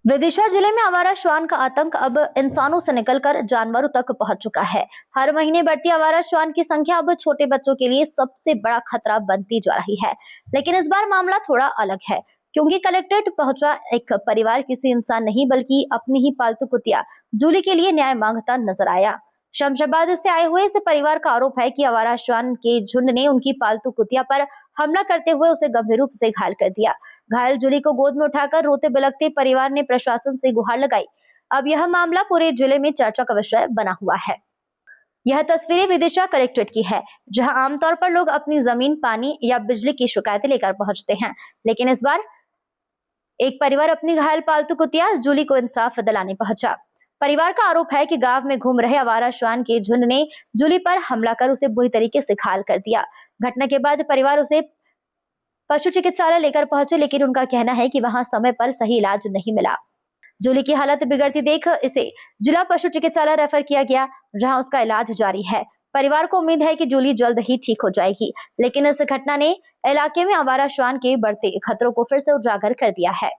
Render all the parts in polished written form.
विदिशा जिले में आवारा श्वान का आतंक अब इंसानों से निकलकर जानवरों तक पहुंच चुका है। हर महीने बढ़ती आवारा श्वान की संख्या अब छोटे बच्चों के लिए सबसे बड़ा खतरा बनती जा रही है। लेकिन इस बार मामला थोड़ा अलग है, क्योंकि कलेक्ट्रेट पहुंचा एक परिवार किसी इंसान नहीं बल्कि अपनी ही पालतू कुतिया जूली के लिए न्याय मांगता नजर आया। शमशाबाद से आए हुए इस परिवार का आरोप है कि आवारा श्वान के झुंड ने उनकी पालतू कुतिया पर हमला करते हुए उसे गंभीर रूप से घायल कर दिया। घायल जूली को गोद में उठाकर रोते बिलखते परिवार ने प्रशासन से गुहार लगाई। अब यह मामला पूरे जिले में चर्चा का विषय बना हुआ है। यह तस्वीरें विदिशा कलेक्ट्रेट की है, जहां आमतौर पर लोग अपनी जमीन, पानी या बिजली की शिकायतें लेकर पहुंचते हैं, लेकिन इस बार एक परिवार अपनी घायल पालतू कुतिया जूली को इंसाफ दिलाने पहुंचा। परिवार का आरोप है कि गांव में घूम रहे आवारा श्वान के झुंड ने जूली पर हमला कर उसे बुरी तरीके से घायल कर दिया। घटना के बाद परिवार उसे पशु चिकित्सालय लेकर पहुंचे, लेकिन उनका कहना है कि वहां समय पर सही इलाज नहीं मिला। जूली की हालत बिगड़ती देख इसे जिला पशु चिकित्सालय रेफर किया गया, जहां उसका इलाज जारी है। परिवार को उम्मीद है कि जूली जल्द ही ठीक हो जाएगी, लेकिन इस घटना ने इलाके में आवारा श्वान के बढ़ते खतरों को फिर से उजागर कर दिया है।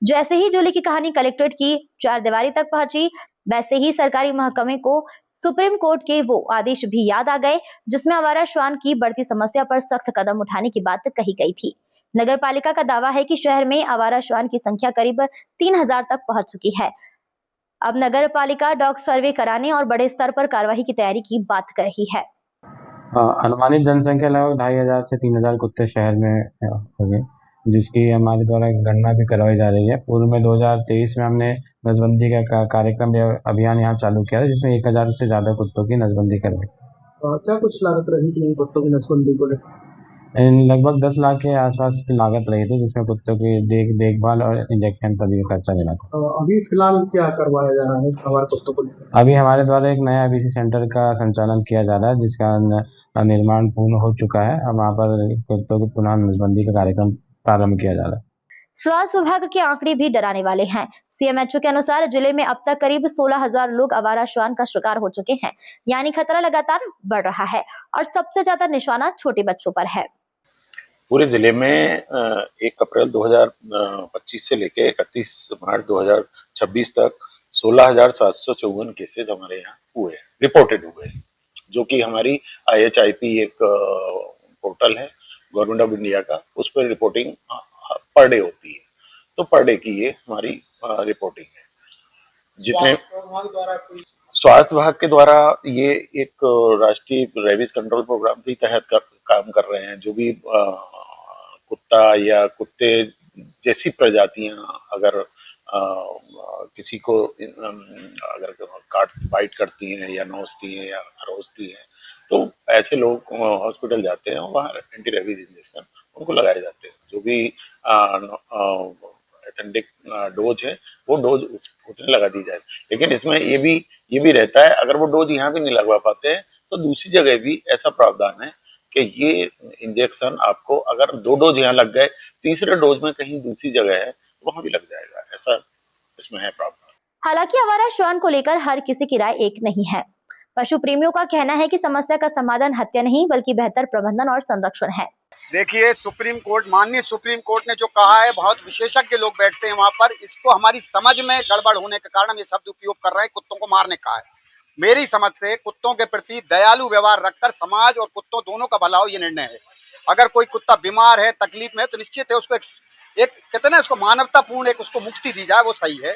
जैसे ही जूली की कहानी कलेक्ट्रेट की चारदीवारी तक पहुंची, वैसे ही सरकारी महकमे को सुप्रीम कोर्ट के वो आदेश भी याद आ गए, जिसमें आवारा श्वान की बढ़ती समस्या पर सख्त कदम उठाने की बात कही गई थी। नगर पालिका का दावा है कि शहर में आवारा श्वान की संख्या करीब 3000 तक पहुंच चुकी है। अब नगर पालिका डॉग सर्वे कराने और बड़े स्तर पर कार्रवाई की तैयारी की बात कर रही है। अनुमानित जनसंख्या लगभग 2500 से 3000 कुत्ते शहर में हो गए, जिसकी हमारे द्वारा गणना भी करवाई जा रही है। पूर्व में 2023 में हमने नसबंदी का कार्यक्रम या अभियान यहाँ चालू किया था, जिसमें 1000 से ज्यादा कुत्तों की नसबंदी करवाई। क्या कुछ लागत रही थी इन कुत्तों की नसबंदी को लेकर? लगभग 10 लाख के आसपास की लागत रही थी, जिसमें कुत्तों की देखभाल और इंजेक्शन सभी का खर्चा मिला था। अभी फिलहाल क्या करवाया जा रहा है हमारे कुत्तों को लेकर? अभी हमारे द्वारा एक नया बीसी सेंटर का संचालन किया जा रहा है, जिसका निर्माण पूर्ण हो चुका है। अब वहाँ पर कुत्तों की पुनः नसबंदी का कार्यक्रम प्रारंभ किया जा रहा है। स्वास्थ्य विभाग के आंकड़े भी डराने वाले हैं। सीएमएचओ के अनुसार जिले में अब तक करीब 16000 लोग आवारा श्वान का शिकार हो चुके हैं, यानी खतरा लगातार बढ़ रहा है और सबसे ज्यादा निशाना छोटे बच्चों पर है। पूरे जिले में 1 अप्रैल 2025 से लेकर 31 मार्च 2026 तक 16,754 केसेज हमारे यहाँ हुए हैं, रिपोर्टेड हुए हैं, जो कि हमारी IHIP एक पोर्टल है गवर्नमेंट ऑफ इंडिया का, उस पर रिपोर्टिंग पर डे होती है। तो पर डे की ये हमारी रिपोर्टिंग है। जितने स्वास्थ्य विभाग के द्वारा ये एक राष्ट्रीय रेबीज कंट्रोल प्रोग्राम के तहत काम कर रहे हैं। जो भी कुत्ता या कुत्ते जैसी प्रजातियां अगर किसी को अगर बाइट करती हैं या नोचती हैं या खरोचती हैं, तो ऐसे लोग हॉस्पिटल जाते हैं, वहाँ एंटी रेबीज इंजेक्शन उनको लगाए जाते हैं। जो भी ऑथेंटिक डोज है वो डोज उतने लगा दी जाए। लेकिन इसमें ये भी रहता है, अगर वो डोज यहाँ भी नहीं लगवा पाते हैं तो दूसरी जगह भी ऐसा प्रावधान है कि ये इंजेक्शन आपको अगर 2 डोज यहाँ लग गए, तीसरे डोज में कहीं दूसरी जगह है वहां भी लग जाएगा। ऐसा इसमें है प्रावधान। हालांकि आवारा श्वान को लेकर हर किसी की राय एक नहीं है। पशु प्रेमियों का कहना है कि समस्या का समाधान हत्या नहीं बल्कि बेहतर प्रबंधन और संरक्षण है। देखिए, माननीय सुप्रीम कोर्ट ने जो कहा है, बहुत विशेषज्ञ लोग बैठते हैं वहां पर, इसको हमारी समझ में गड़बड़ होने के कारण हम ये शब्द उपयोग कर रहे हैं, कुत्तों को मारने का है। मेरी समझ से कुत्तों के प्रति दयालु व्यवहार रखकर समाज और कुत्तों दोनों का भला हो, ये निर्णय है। अगर कोई कुत्ता बीमार है, तकलीफ में है, तो निश्चित है उसको एक कहते हैं ना, उसको मानवतापूर्ण एक उसको मुक्ति दी जाए, वो सही है।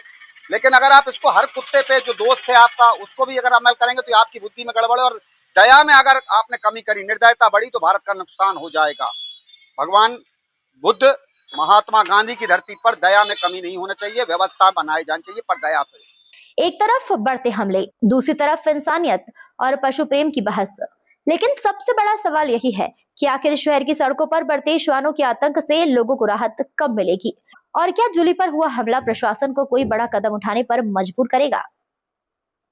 लेकिन अगर आप इसको हर कुत्ते पे जो दोस्त है आपका, उसको भी अगर अमल करेंगे तो आपकी बुद्धि में गड़बड़ है, और दया में अगर आपने कमी करी, निर्दयता बढ़ी, तो भारत का नुकसान हो जाएगा। भगवान बुद्ध, महात्मा गांधी की धरती पर दया में कमी नहीं होना चाहिए, व्यवस्था बनाई जानी चाहिए, पर दया से। एक तरफ बढ़ते हमले, दूसरी तरफ इंसानियत और पशु प्रेम की बहस। लेकिन सबसे बड़ा सवाल यही है कि आखिर शहर की सड़कों पर बढ़ते श्वानों के आतंक से लोगों को राहत कब मिलेगी, और क्या जूली पर हुआ हमला प्रशासन को कोई बड़ा कदम उठाने पर मजबूर करेगा।